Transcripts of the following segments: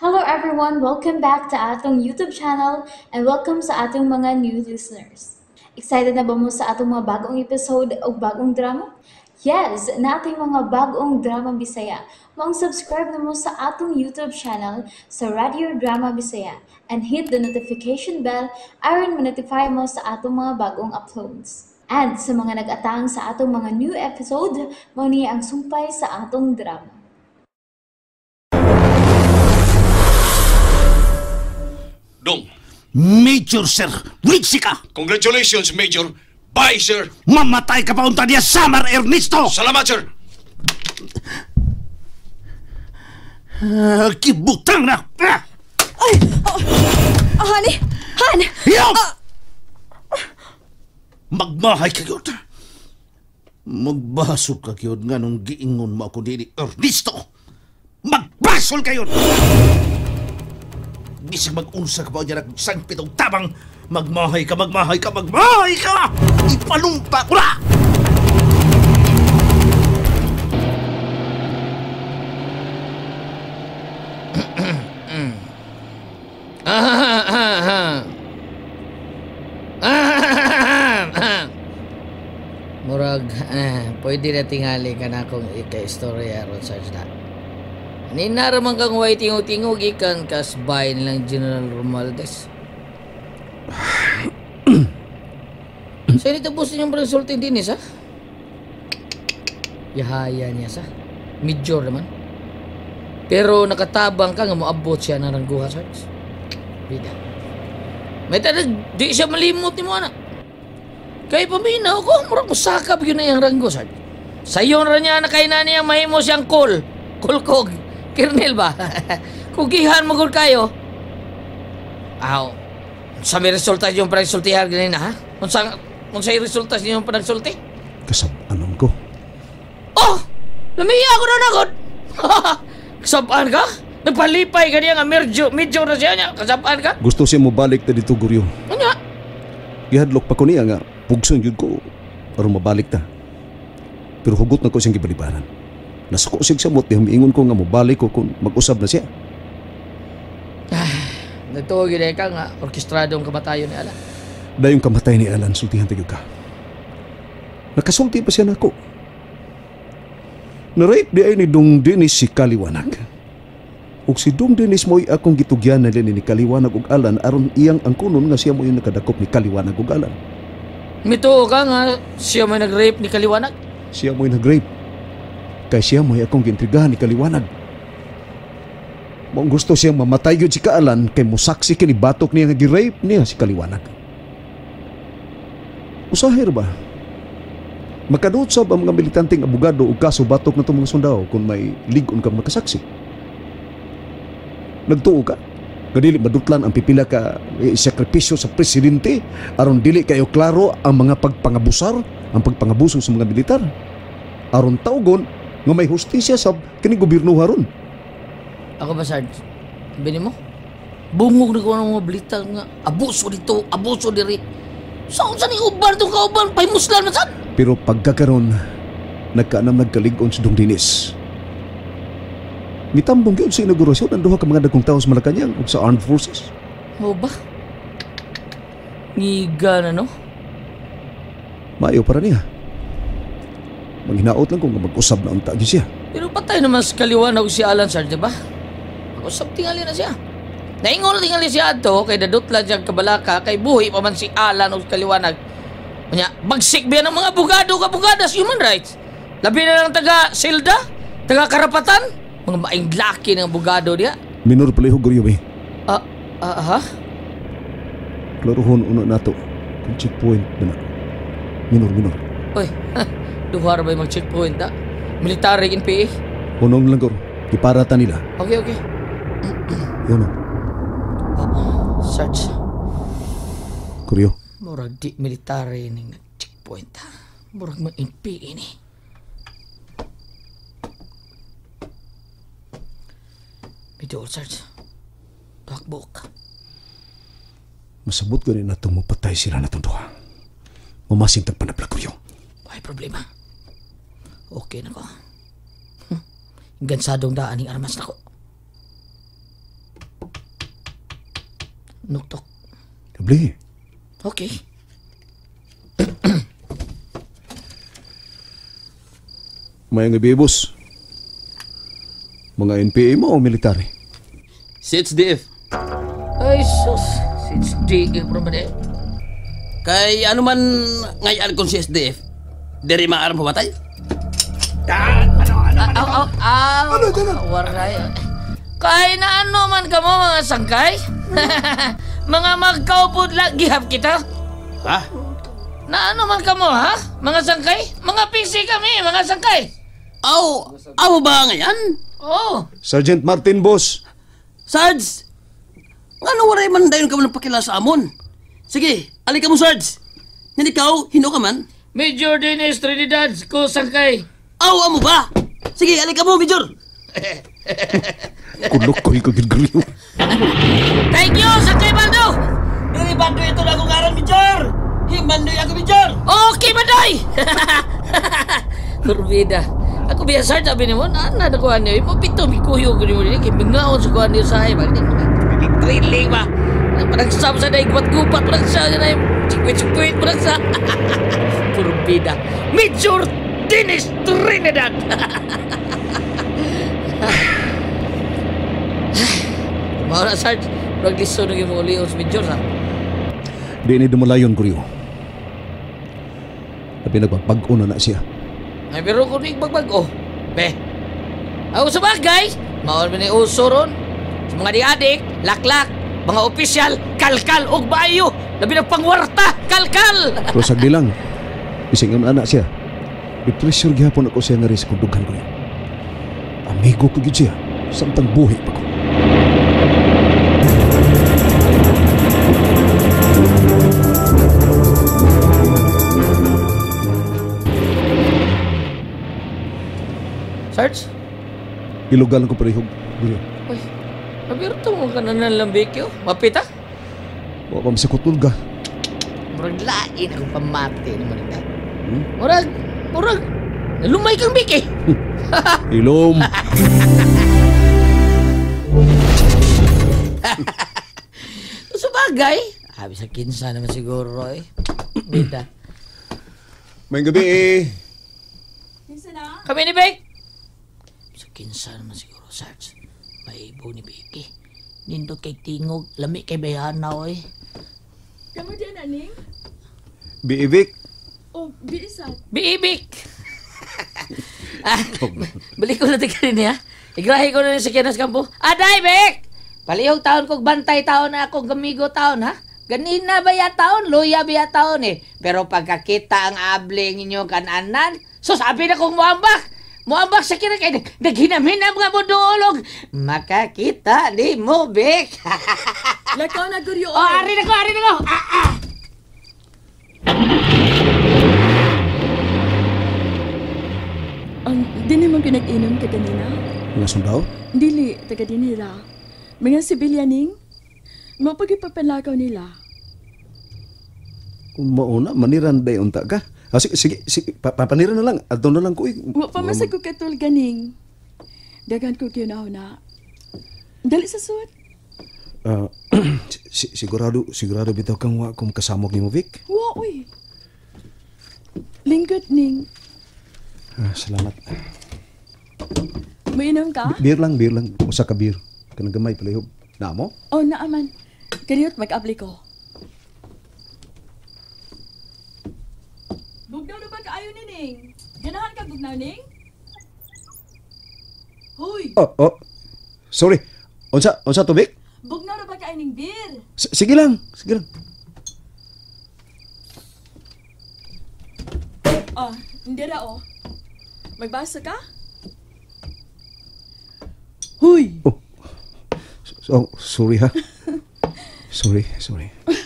Hello everyone, welcome back to atong YouTube channel and welcome sa atong mga new listeners. Excited na ba mo sa atong mga bagong episode o bagong drama? Yes, na ating mga bagong drama Bisaya. Mag-subscribe na mo sa atong YouTube channel sa Radio Drama Bisaya and hit the notification bell aron ma-notify mo sa atong mga bagong uploads. And sa mga nag-atang sa atong mga new episode, mao niya ang sumpay sa atong drama. Dong, Major, sir! Witsi ka! congratulations, Major. Bye, sir. Mamatay ka pa unta niya, Samar Ernesto! Salamat, sir. Kibutang na! Honey! Han! Yaw! Magmahay ka yun. Magbasol ka yun nga nung giingon mo ako dili, Ernesto! Magbasol ka yun! Bisag mag-unsa ka ba niya nagsangpitong tabang, magmahay ka, magmahay ka, magmahay ka! Ipalumpa ko na! Murag, pwede na tingali ka na akong ika-istorya ron sa na. Ninaraman kang way tingo-tingo gikan kasbay nilang General Romualdez. So, nitapos ninyong resulting din sa? Yahaya niya sa. Major naman. Pero nakatabang ka nga moabot siya ng rangguha, Sarge. Bida. May talag, di siya malimot ni mo, anak. Kaya paminaw ko, murag musakap yun na yung ranggo, Sarge. Sayon ra niya na kay na niya mahimo siyang kulkog. Kernel ba? Kugihan mo kayo. Aw. Sa may resulta yung pagsultihan ganina, ha? Unsay resulta yung pagsulti? Kasab-anon ko. Oh! Lamiya ako na nagod! Kasabaan ka? Nagpalipay ka niya nga medyo na siya niya. Kasabaan ka? Gusto siya mo balik ta dito, Guryo. Ano? Gihadlok pa ko niya nga, pugson yun ko, aron mabalik ta. Pero hugot na ko siyang gibalibaran. Naskusig sa mot, ingon ko nga mabalik ko kung mag-usab na siya. Nagtuwag yun ka nga, orkestradong kamatayon ni Alan. Dayong kamatay ni Alan, sultihan tayo ka. Nakasulti pa siya na ako. Na-rape di ay ni Dong Dennis si Kaliwanag. Ug si Dong Dennis mo'y akong gitugyan na ni Kaliwanag ug Alan aron iyang angkunon nga siya mo'y nakadakop ni Kaliwanag ug Alan. Mito ka nga, siya may nag-rape ni Kaliwanag. Siya mo'y nag-rape. Kay siya mo'y akong gintrigahan ni Kaliwanag. Maong gusto siyang mamatay yun si Kaalan kay musaksi kini batok niya nga gi-rape niya si Kaliwanag. Usahir ba? Makaduot sa mga militanteng abogado o kaso batok na itong mga sundao kung may ligon kang makasaksi. Nagtuo ka? Kadili madutlan ang pipila ka sakripisyo sa presidente aron dili kayo klaro ang mga pagpangabusar, ang pagpangabuso sa mga militar. Aron tawgon nga may hustisya sa kini gobyerno haron. Ako ba, Sarge? Bini mo? Bungog na ko ng mga balita nga abuso dito, abuso diri. Saan ni uban itong kauban? Pahimuslan man saan? Pero pagkakaroon, nagkaanam nagkaligon si Dong Dinis. Mitambong yun sa inaugurasyon ang duha ka mga dagkong tao sa Malacanang ug sa Armed Forces. O ba? Ngiga na, no? Maayo para niya. Manghinaot lang kung mag-usab na ang tagi siya. Pero patay naman sa Kaliwanag si Alan, Sarge, diba? Usap tingali na siya. Naingon tingali siya ato kay dadutlan siyang kabalaka kay buhi pa man si Alan o Kaliwanag. Kanya, bagsik biya ng mga abogado-kabugadas human rights. Labi na ng taga-silda, taga-karapatan, mga maing laki ng abogado diya. Minor pala yung Guryo eh. Ha? Klaruhon una nato. Kung checkpoint na na. Minor. Uy, duhar ba yung mag-checkpoint, ha? Military in PA? Hunong lang Guryo. Iparata nila. Okay. Yun o. Search. Guryo. Murag di military ning checkpoint, ha? Murag mag-in PA ni. Video search. Blackbook. Masabot ganin na itong mapatay sila na itong duha. Mamasing tagpanabla Guryo. May problema. Okay na ko. Gansadong daan ng armas na ko. Nuktok. Kabli. Okay. May nga bibos. Mga NPA mo o military? Si HDF. Ay, sus. Since DF naman eh. Kay ano man ngayon kung si SDF, diri maaram pamatay? Waray. Kay na ano man ka mo mga sangkay? Mga magkaupod lang gihap kita. Ha? Na ano man ka mo ha? Mga sangkay? Mga piksi kami, mga sangkay. Aw ba ngayon? Oh, Sergeant Martin, boss. Sarge! Nga waray man dayon ka man pakila sa amon. Sige, alika mo Sarge. Yan ikaw, hino ka man? Major Dennis Trinidad ko sangkay. Amo ba? Sige, alika mo, Major. Kulokoy ko gilgriyo. Thank you, Sangkay Baldo! Diri Bandoy ito na akong ngaran, Major. Himandoy ako, Major. Okay, Bandoy! Turbida. Ako biya, Sarge, sabi ni mo, na kuhan niyo. Ipapito, may kuyo ko ni mo. Kimingaon sa kuhan niyo sa iba. Trailing ba? Panagsam sa daig, gupat panagsa na yung chikwit-chikwit panagsa. Turbida. Major Dennis Trinidad! Mga na, Sarge. Pag-liso nung yung mga uliyon sa Major, ha? Di ni dumulayon, Kuryo. Tapi nagpapag-o na siya. Ay, pero kung igbagbago, be, ako sa bagay, maon mo ni uso ron. Sa mga di-adik, laklak, mga opisyal, kalkal, og bayo, labi ng pangwarta, kalkal! Pero sagdi lang. Ising ang anak siya. I-pressure gihapon ako siya nga rin sa kundugan ko yun. Amigo ko gid siya. Samtang buhi pa ko. Sarge? Ilugalan ko parehog. Kuryo. Uy, nabirto mo ka na ng lambikyo. Mapita? Wa pa masikotol ka. Murag lain ako pamati naman ito. Murag, lumay kang biki. Ilom. Sa bagay, abi sa kinsa naman siguro eh. Bida. May gabi eh. Kami ni Beck. Sa kinsa naman siguro, Sarge. May ibo ni Becky. Nindot kay tingog, lami kay bayana oy. Kamu dia nak ning? Biivik. Oh, bisa. Biibik! Balik ko na tika rin niya. Igrahe ko na rin sa kinas kampo. Aday, Bek! Palihog taon kong bantay taon na ako, gamigo taon, ha? Ganina ba ya taon? Luya ba ya taon eh? Pero pagkakita ang abling inyo kananan, so sabi na kong muambak! Muambak sa kinang kayo, naghinam-hinam nga mo doolog! Makakita ni mo, Bek! Lakaw na guryo. Oh, ari na ko! Di naman pinag-inom ka kanina? Mga sundao? Dili, taga din nila. Mga sibilyaning, mapagipapalakaw nila. Kung mauna, maniran day unta ka. Sige, papaniran na lang. Ato na lang ko eh. Wa pa masag ko katul ganing. Dagan ko kinaw na. Dali sa suot. Sigurado bitaw kang wa kung kasamok ni mo, Vic. Wa, uy. Lingkod ning. Salamat. Mainom ka? Beer lang. Usa ka beer. Kanang gamay palihog. Na mo? Oh, naaman. Kaniyot mag-abli ko. Bugnaw na ba kaayo ni Ning? Ganahan ka bugnaw, Ning? Hoy! Oh. Sorry. Unsa to, Vic? Bugnaw na ba kaayo ning beer? Sige lang. Oh, hindi ra oh. Magbasa ka? Hoy! Oh. Sorry ha. Sorry.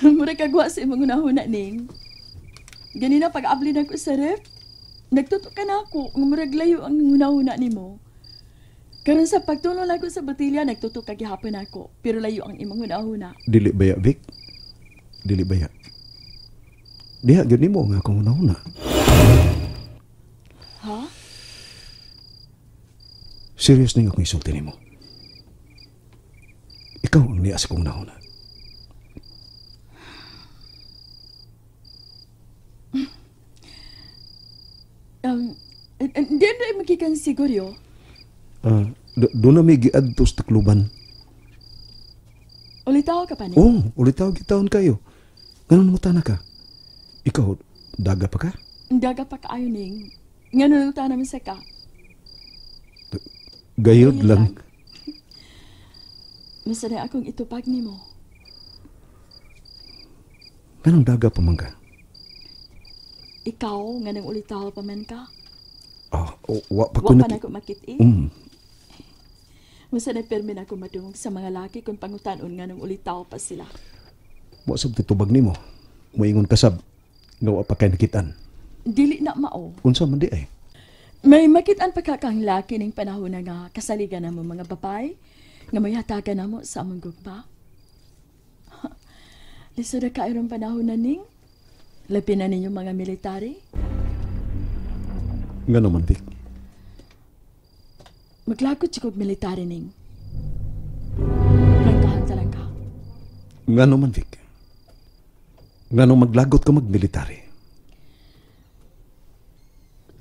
Mura kagwa sa imong unahuna, Ning. Ganina pag-abli na ko sa ref, nagtutok ka na ako, ng murag layo ang unahuna nimo. Karon sa pagtulong lang ko sa botilya, nagtutok ka gihapon ako, pero layo ang imong unahuna. Dili baya, Vic? Dili baya? Diha, gani mo nga akong una-una. Ha? Serious na nga akong isulti ni mo. Ikaw ang niya sa kong una-una. Siguro, Doon na may giadto sa takluban. ulitaw ka pa ni? Ulitaw gitawon kayo. Ganun mo tana ka. Ikaw, daga pa ka? Daga pa kaayo ning. Nga nununta naman sa ka. Gayod lang. Masaya akong itupag ni mo. Ganun daga pa man ka? Ikaw, nga nang ulitaw pa man ka. Wa pa Wa ko pa na ako makit Masa na permi na ako madungog sa mga laki kung pangutanon nga nang ulitaw pa sila. Wa sab titubag nimo. Moingon kasab nga wa pa kay nakitaan. Dili na mao. Unsa man di ay? May makitaan pa ka kang laki ning panahon na nga kasaligan na mo mga babay nga may hatagan na mo sa among gugma. Lisod na kairong panahon na ning labi na ninyo mga military. Nga naman, Vic. Maglakot si kog military ning. Langkahan sa langka. Nga naman, Vic. Nga nung maglagot ka mag-military.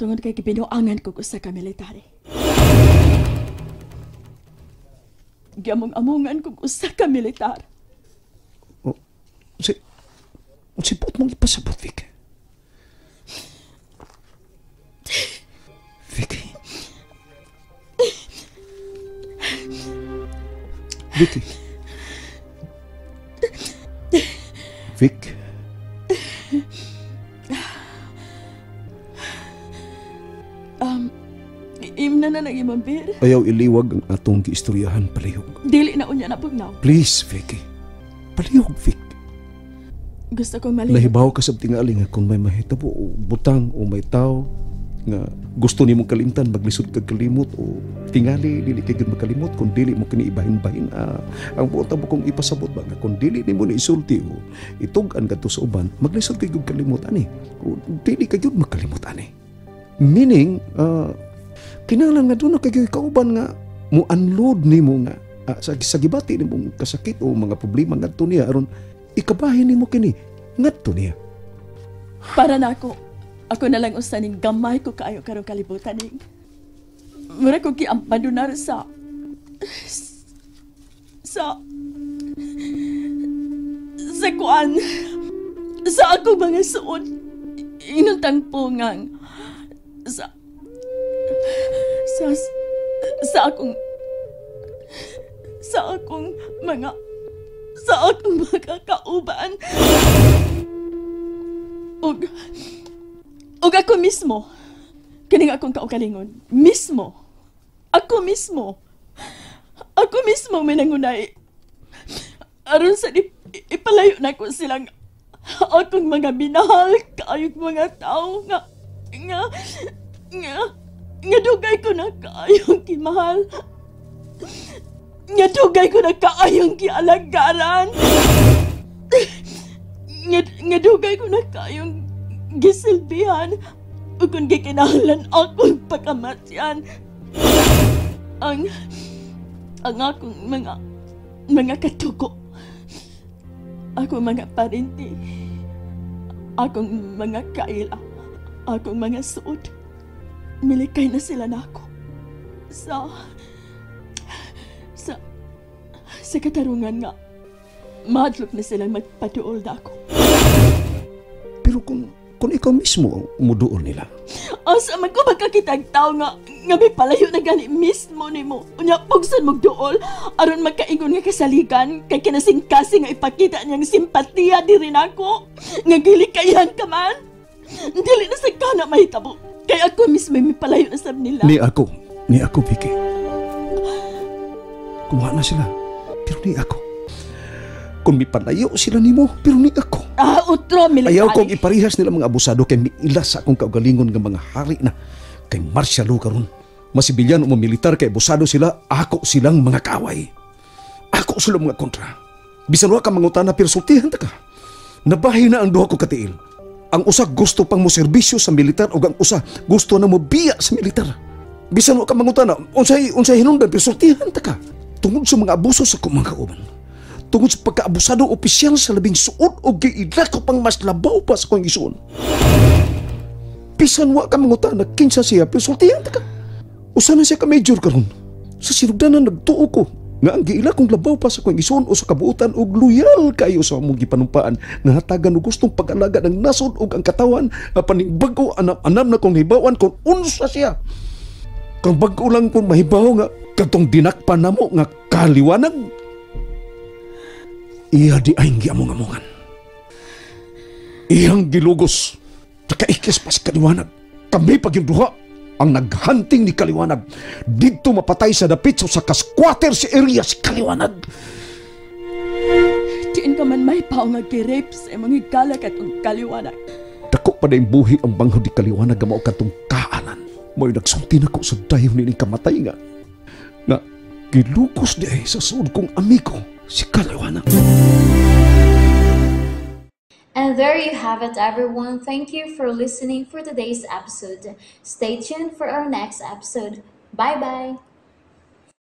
Tungod kay gibinuangan ko sa ka military. Giamong-amongan ko sa ka militar. Si Pot mong ipasabot, Vic. Vicky. Vicky. Vic. Imna na nang imambir. Ayaw iliwag ang atong giistoryahan, palihog. Dili na unya na pugnaw. Please, Vicky. Palihog, Vic. Gusto ko malihog. Nahibaw ka sa tingali nga kung may mahitabo o butang o may tao nga gusto nimong kalimtan, maglisod kag kalimot o tingali dili kay gyud makalimot kung dili mo kini ibahin-bahin. Ang buot mo kung ipasabot ba nga kung dili nimo ni isulti o itug-an kadto sa uban, maglisod kay gyud kalimot ani. O dili kay gyud makalimot ani. Meaning, kinahanglan nga doon na kay kauban nga mo unload nimo nga sa gibati nimo kasakit o mga problema ngadto niya aron ikabahin nimo kini ngadto niya. Para na ako na lang usaning gamay ko kaayo karong kalibutan ning. Mura ko giampadunar sa kuan sa ako mga suod inuntang pungang sa akong mga kauban ug ako mismo kining akong kaugalingon ako mismo may nangunay aron sa ipalayo na ko silang akong mga binahal kaayong mga tao nga dugay ko na kaayong kimahal nga dugay ko na kaayong kialagaran nga dugay ko na kaayong gisilbihan ug kung gikinahanglan akong pagkamatyan ang akong mga katuko, akong mga parinti, akong mga kaila, akong mga suod, milikay na sila na ako sa katarungan nga madlok na silang magpatuol na ako. Pero kung ikaw mismo ang umuduol nila. Asa man ko magkakitag tao nga may palayo na gani mismo nimo. Unya pugson mong duol aron magkaingon nga kasaligan kay kinasing-kasing nga ipakita niyang simpatiya diri nako. Nga gilikayan ka man. Dili na sa kana mahitabo. Kay ako mismo may palayo na sab nila. Ni ako, Vicky. Kumuha na sila. Pero ni ako. Kung may palayo sila nimo, pero ni ako. Utro, military. Ayaw kong iparihas nila mga abusado kay miilas sa akong kaugalingon ng mga hari na kay martial law karon. Masibilyan o militar kay abusado sila, ako silang mga kaaway. Ako silang mga kontra. Bisan wa ka mangutana pero sultihan ta ka. Nabahay na ang duha ko katiil. Ang usa gusto pang mo serbisyo sa militar ug ang usa gusto na mo biya sa militar. Bisan wa ka mangutana, unsay hinungdan pero sultihan ta ka. Tungod sa mga abuso sa akong mga kauban. Tungod sa pagkaabusado opisyal sa labing suod o giila ko pang mas labaw pa sa kong isuon. Bisan wa ka mangutan na kinsa siya, pero sultihan ta ka. Usa na siya ka major karon. Sa sinugdanan nagtuo ko nga ang giila kong labaw pa sa kong ison o sa kabuutan og loyal kayo sa among gipanumpaan nga hatagan og gustong pag-alaga ng nasod ug ang katawan apan ning bag-o anam na kong hibawan kung unsa siya. Kung bag-o lang kong mahibaw nga katong dinakpan namo nga kaliwanag. Iya di ay giamong-amongan. Iyang gilugos. Nakaikis pa sa kaliwanag. Kami pag yung duha ang naghunting ni Kaliwanag. Dito mapatay sa dapit sa ka-squatter si area si Kaliwanag. Diin ka man may paong nag-rape sa imong higala katong Kaliwanag. Dako pa na yung buhi ang banghod ni Kaliwanag nga mao katong kaanan. Mo'y nagsulti na ko sa dayon ni kamatay nga. Nga, gilukos di ay sa suod kong amigo si Kaliwanag. And there you have it, everyone. Thank you for listening for today's episode. Stay tuned for our next episode. Bye-bye.